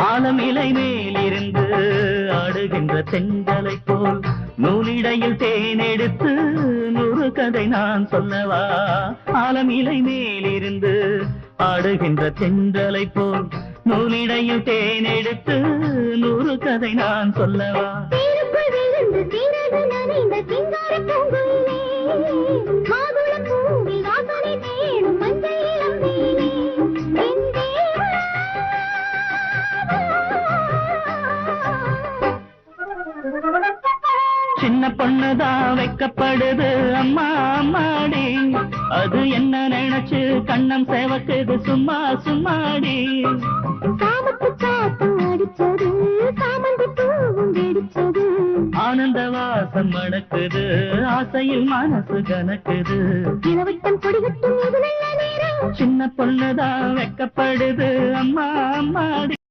ஆலமிலை மேலிருந்து ஆடுகின்ற தென்றலை போல் நூலிடையில் தேனெடுத்து 100 கதை நான் சொல்லவா. ஆலமிலை மேலிருந்து ஆடுகின்ற தென்றலை போல் நூலிடையில் தேனெடுத்து 100 கதை நான் சொல்லவா. சின்ன பொண்ணுதான் வைக்கப்படுது அம்மா அம்மாடி, அது என்ன நினைச்சு கண்ணம் சேவக்குது சும்மா சும்மாடி. ஆனந்த வாசம் மணக்குது, ஆசையில் மனசு கணக்குது. சின்ன பொண்ணுதான் வைக்கப்படுது அம்மா அம்மாடி.